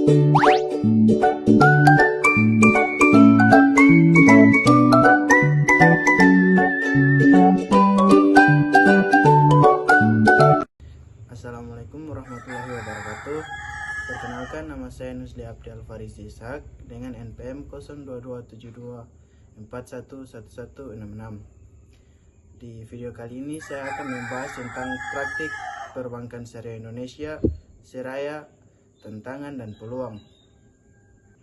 Assalamualaikum warahmatullahi wabarakatuh. Perkenalkan, nama saya Nusli Abdi Alfaris Ishak dengan NPM 0272411166. Di video kali ini saya akan membahas tentang praktik perbankan syariah Indonesia, seraya, tantangan dan peluang.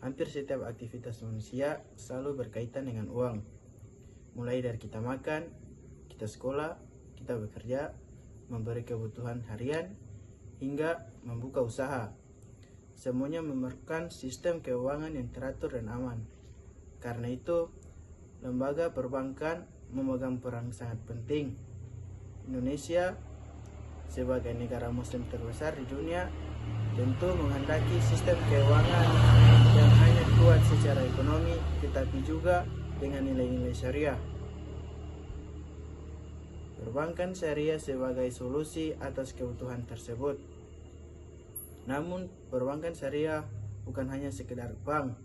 Hampir setiap aktivitas manusia selalu berkaitan dengan uang. Mulai dari kita makan, kita sekolah, kita bekerja, memberi kebutuhan harian, hingga membuka usaha. Semuanya memerlukan sistem keuangan yang teratur dan aman. Karena itu, lembaga perbankan memegang peran sangat penting. Indonesia sebagai negara muslim terbesar di dunia tentu menghendaki sistem keuangan yang hanya kuat secara ekonomi tetapi juga dengan nilai-nilai syariah. Perbankan syariah sebagai solusi atas kebutuhan tersebut. Namun, perbankan syariah bukan hanya sekedar bank,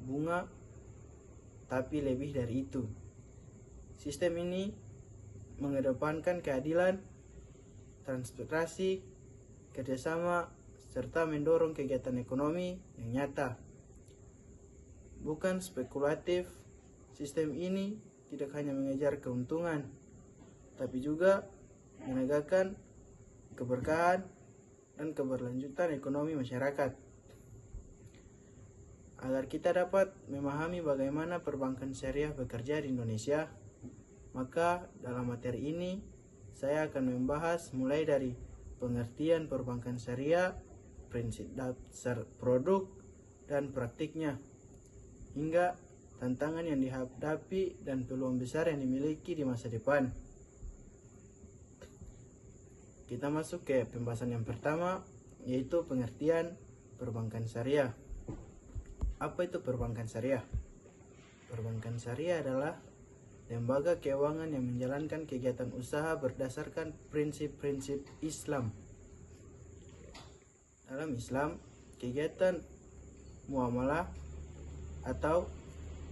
bunga, tapi lebih dari itu. Sistem ini mengedepankan keadilan, transparansi, kerjasama, serta mendorong kegiatan ekonomi yang nyata. Bukan spekulatif, sistem ini tidak hanya mengejar keuntungan, tapi juga menegakkan keberkahan dan keberlanjutan ekonomi masyarakat. Agar kita dapat memahami bagaimana perbankan syariah bekerja di Indonesia, maka dalam materi ini saya akan membahas mulai dari pengertian perbankan syariah, prinsip dasar produk dan praktiknya, hingga tantangan yang dihadapi dan peluang besar yang dimiliki di masa depan. Kita masuk ke pembahasan yang pertama, yaitu pengertian perbankan syariah. Apa itu perbankan syariah? Perbankan syariah adalah lembaga keuangan yang menjalankan kegiatan usaha berdasarkan prinsip-prinsip Islam. Dalam Islam, kegiatan muamalah atau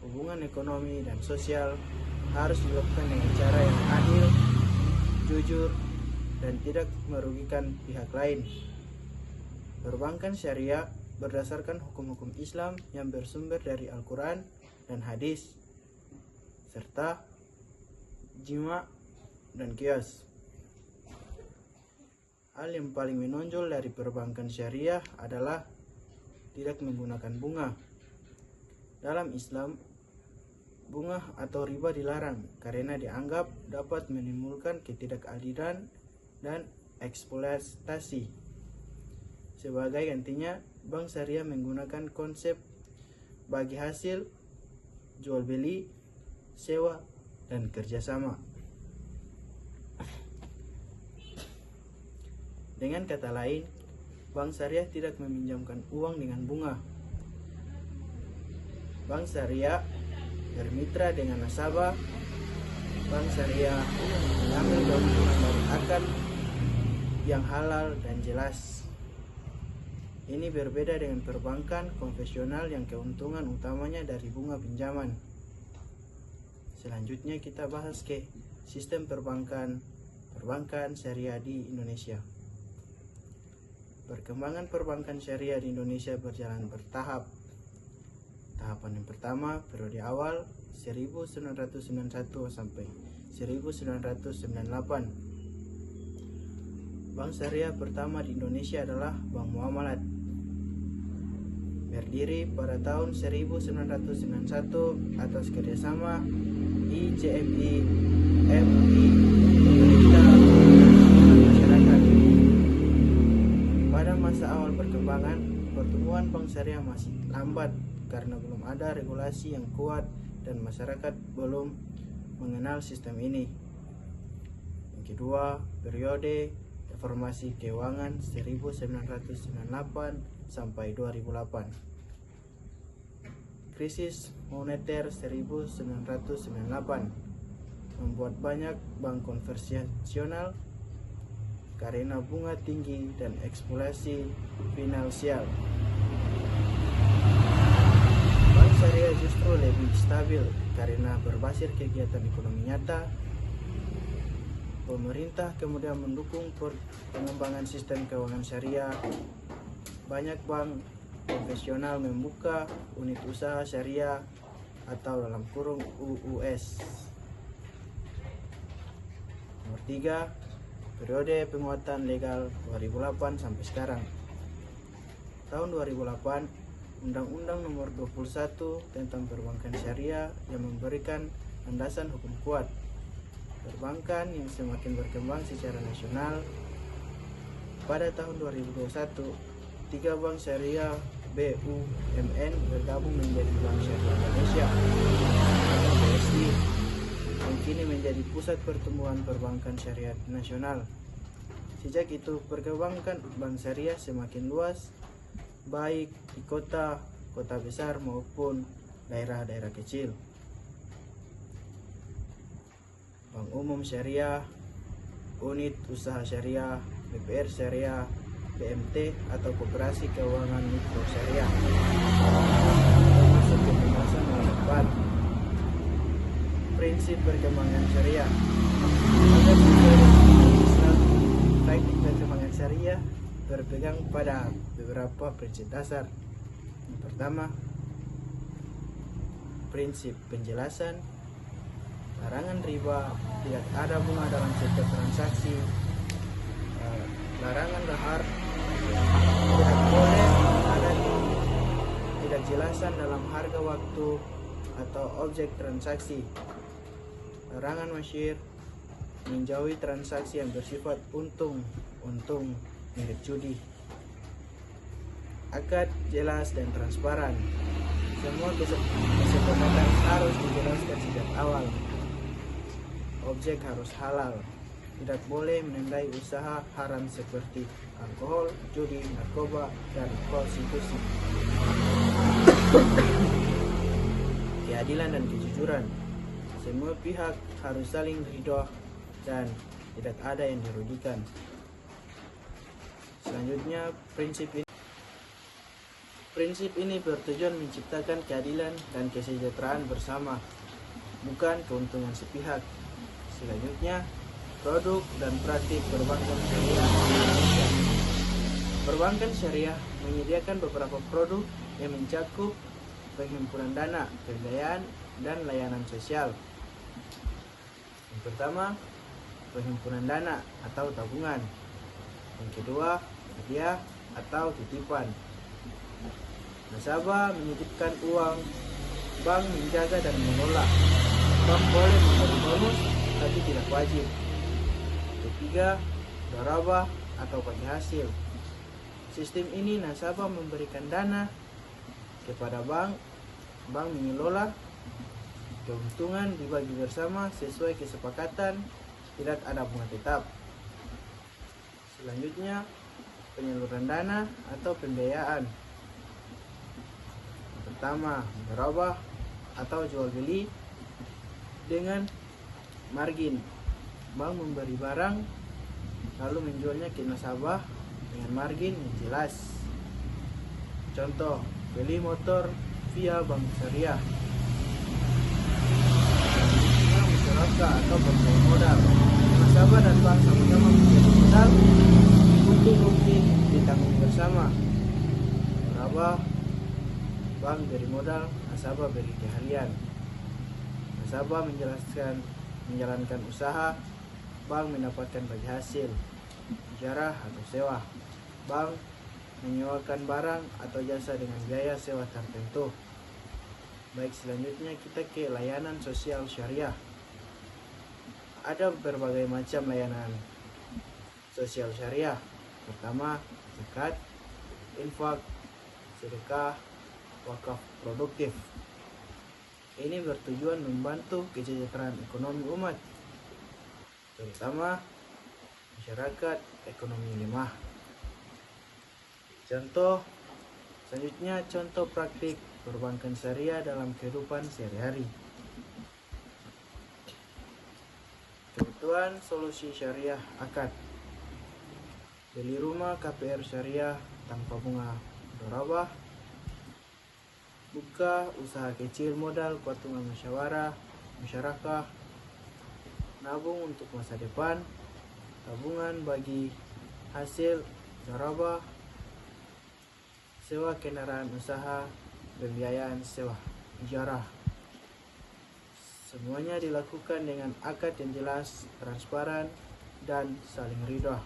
hubungan ekonomi dan sosial harus dilakukan dengan cara yang adil, jujur, dan tidak merugikan pihak lain. Perbankan syariah berdasarkan hukum-hukum Islam yang bersumber dari Al-Quran dan hadis, serta ijma' dan qiyas. Hal yang paling menonjol dari perbankan syariah adalah tidak menggunakan bunga. Dalam Islam, bunga atau riba dilarang karena dianggap dapat menimbulkan ketidakadilan dan eksploitasi. Sebagai gantinya, bank syariah menggunakan konsep bagi hasil, jual beli, sewa, dan kerjasama. Dengan kata lain, bank syariah tidak meminjamkan uang dengan bunga. Bank syariah bermitra dengan nasabah. Bank syariah mengambil keuntungan dari akad yang halal dan jelas. Ini berbeda dengan perbankan konvensional yang keuntungan utamanya dari bunga pinjaman. Selanjutnya kita bahas ke sistem perbankan syariah di Indonesia. Perkembangan perbankan syariah di Indonesia berjalan bertahap. Tahapan yang pertama, periode awal 1991 sampai 1998. Bank syariah pertama di Indonesia adalah Bank Muamalat. Berdiri pada tahun 1991 atas kerjasama IJMI, MI, pemerintah, dan masyarakat. Pada masa awal perkembangan, pertumbuhan bank syariah masih lambat karena belum ada regulasi yang kuat dan masyarakat belum mengenal sistem ini. Yang kedua, periode reformasi keuangan 1998 sampai 2008. Krisis moneter 1998 membuat banyak bank konvensional karena bunga tinggi dan eksploitasi finansial justru lebih stabil karena berbasis kegiatan ekonomi nyata. Pemerintah kemudian mendukung pengembangan sistem keuangan syariah. Banyak bank konvensional membuka unit usaha syariah atau dalam kurung UUS. Nomor 3, periode penguatan legal 2008 sampai sekarang. Tahun 2008, Undang-Undang Nomor 21 tentang Perbankan Syariah yang memberikan landasan hukum kuat. Perbankan yang semakin berkembang secara nasional. Pada tahun 2021, 3 bank syariah BUMN bergabung menjadi Bank Syariah Indonesia atau BSI, yang kini menjadi pusat pertumbuhan perbankan syariah nasional. Sejak itu, perkembangan bank syariah semakin luas, baik di kota besar maupun daerah-daerah kecil. Bank Umum Syariah, Unit Usaha Syariah, BPR Syariah, BMT atau Koperasi Keuangan Mikro Syariah. Termasuk pembahasan nomor 4, prinsip perkembangan syariah. Agar sesuai dengan Islam, praktik perkembangan syariah berpegang pada beberapa prinsip dasar. Yang pertama, prinsip penjelasan, larangan riba, tidak ada bunga dalam setiap transaksi, larangan dahar, tidak boleh ada ketidakjelasan dalam harga waktu atau objek transaksi, larangan masyir, menjauhi transaksi yang bersifat untung mirip judi. Akad jelas dan transparan. Semua kesepakatan harus dijelaskan sejak awal. Objek harus halal. Tidak boleh menandai usaha haram seperti alkohol, judi, narkoba, dan prostitusi. Keadilan dan kejujuran. Semua pihak harus saling ridho dan tidak ada yang dirugikan. Selanjutnya, prinsip ini bertujuan menciptakan keadilan dan kesejahteraan bersama, bukan keuntungan sepihak. Selanjutnya, produk dan praktik perbankan syariah Indonesia. Perbankan syariah menyediakan beberapa produk yang mencakup penghimpunan dana, pembiayaan, dan layanan sosial. Yang pertama, penghimpunan dana atau tabungan. Yang kedua, hadiah atau titipan. Nasabah menitipkan uang, bank menjaga dan mengelola. Bank boleh memberi bonus, tapi tidak wajib. Ketiga, dorabah atau bagi hasil. Sistem ini nasabah memberikan dana kepada bank, bank mengelola, keuntungan dibagi bersama sesuai kesepakatan, tidak ada bunga tetap. Selanjutnya, penyaluran dana atau pembiayaan. Pertama, dorabah atau jual beli dengan margin. Bank memberi barang lalu menjualnya ke nasabah dengan margin yang jelas. Contoh, beli motor via bank syariah. Musyarakah atau bermain modal. Nasabah dan bank sama-sama menjadi modal, untung rugi ditanggung bersama. Dorabah, bank beri modal, nasabah beri keahlian. Nasabah menjalankan usaha, bank mendapatkan bagi hasil, ijarah atau sewa. Bank menyewakan barang atau jasa dengan biaya sewa tertentu. Baik, selanjutnya kita ke layanan sosial syariah. Ada berbagai macam layanan sosial syariah. Pertama, zakat, infak, sedekah, wakaf produktif. Ini bertujuan membantu kesejahteraan ekonomi umat, terutama masyarakat ekonomi lemah. Selanjutnya contoh praktik perbankan syariah dalam kehidupan sehari-hari. Kebutuhan solusi syariah akad. Beli rumah KPR syariah tanpa bunga dorabah. buka usaha kecil modal patungan musyarakah, nabung untuk masa depan, tabungan bagi hasil zarabah, sewa kendaraan usaha, pembiayaan sewa ijarah. Semuanya dilakukan dengan akad yang jelas, transparan, dan saling ridho.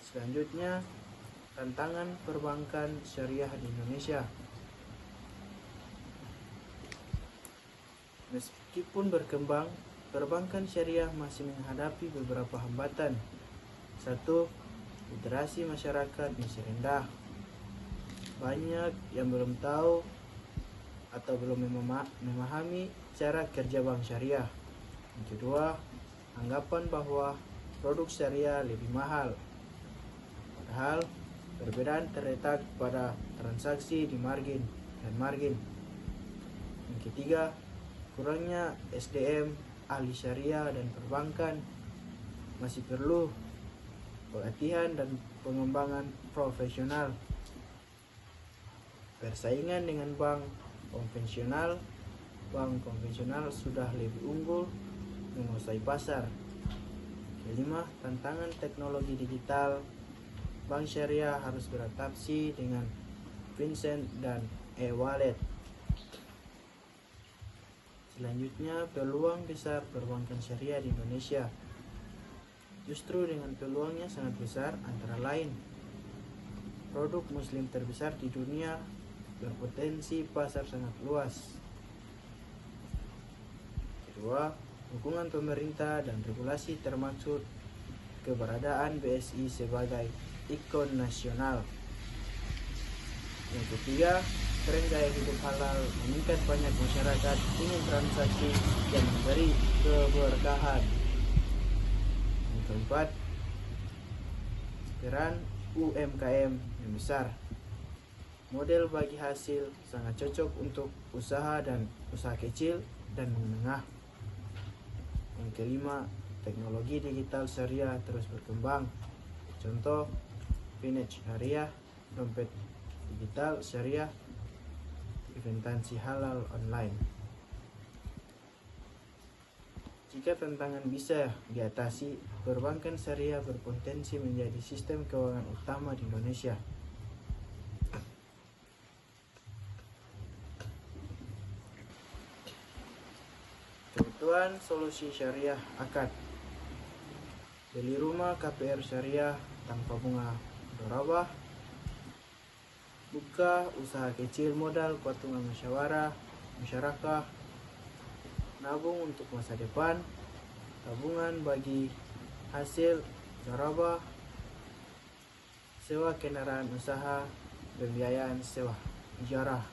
Selanjutnya, tantangan perbankan syariah di Indonesia. Meskipun berkembang, perbankan syariah masih menghadapi beberapa hambatan. 1. Literasi masyarakat masih rendah. Banyak yang belum tahu atau belum memahami cara kerja bank syariah. Yang kedua, anggapan bahwa produk syariah lebih mahal. Padahal perbedaan terletak pada transaksi di margin dan margin. Yang ketiga, kurangnya SDM ahli syariah dan perbankan. Masih perlu pelatihan dan pengembangan profesional. Persaingan dengan bank konvensional sudah lebih unggul menguasai pasar. Kelima, tantangan teknologi digital. Bank syariah harus beradaptasi dengan Vincent dan e-wallet. Selanjutnya, peluang besar perbankan syariah di Indonesia. Justru dengan peluangnya sangat besar, antara lain produk muslim terbesar di dunia, berpotensi pasar sangat luas. Kedua, dukungan pemerintah dan regulasi termaksud keberadaan BSI sebagai ikon nasional. Yang ketiga, tren gaya hidup halal meningkat, banyak masyarakat ingin transaksi yang memberi keberkahan. Yang keempat, peran UMKM yang besar. Model bagi hasil sangat cocok untuk usaha kecil dan menengah. Yang kelima, teknologi digital syariah terus berkembang. Contoh, Vintage Syariah, dompet digital syariah, inventansi halal online. Jika tantangan bisa diatasi, perbankan syariah berpotensi menjadi sistem keuangan utama di Indonesia. Kebutuhan solusi syariah akad. Beli rumah KPR syariah tanpa bunga dorabah. Buka usaha kecil modal patungan musyarakah. Nabung untuk masa depan. Tabungan bagi hasil zarabah. Sewa kendaraan usaha, pembiayaan sewa ijarah.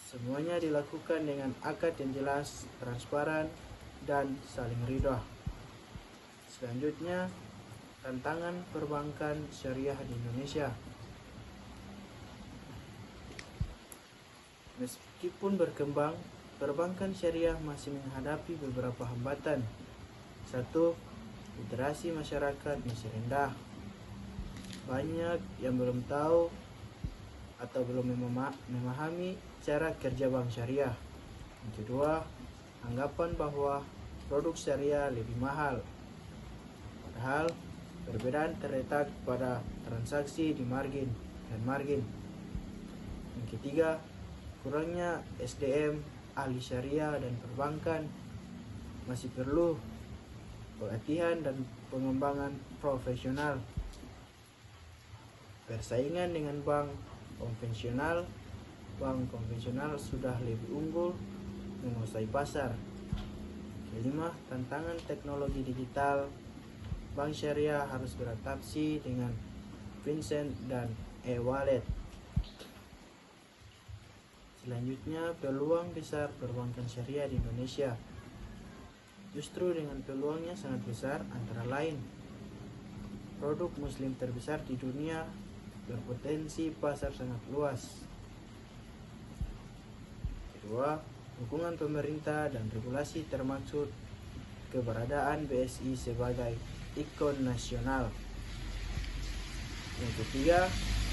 Semuanya dilakukan dengan akad yang jelas, transparan, dan saling ridho. Selanjutnya, tantangan perbankan syariah di Indonesia. Meskipun berkembang, perbankan syariah masih menghadapi beberapa hambatan. 1. Literasi masyarakat masih rendah. Banyak yang belum tahu atau belum memahami cara kerja bank syariah. Yang kedua, anggapan bahwa produk syariah lebih mahal. Padahal perbedaan terletak pada transaksi di margin dan margin. Yang ketiga, kurangnya SDM ahli syariah dan perbankan. Masih perlu pelatihan dan pengembangan profesional. Persaingan dengan bank konvensional sudah lebih unggul menguasai pasar. Kelima, tantangan teknologi digital. Bank syariah harus beradaptasi dengan Vincent dan e-wallet. Selanjutnya, peluang besar perbankan syariah di Indonesia. Justru dengan peluangnya sangat besar, antara lain produk muslim terbesar di dunia, berpotensi pasar sangat luas. Kedua, dukungan pemerintah dan regulasi termaksud keberadaan BSI sebagai ikon nasional. Yang ketiga,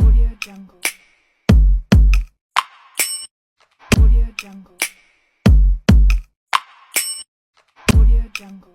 Audio Jungle. Audio Jungle. Audio Jungle.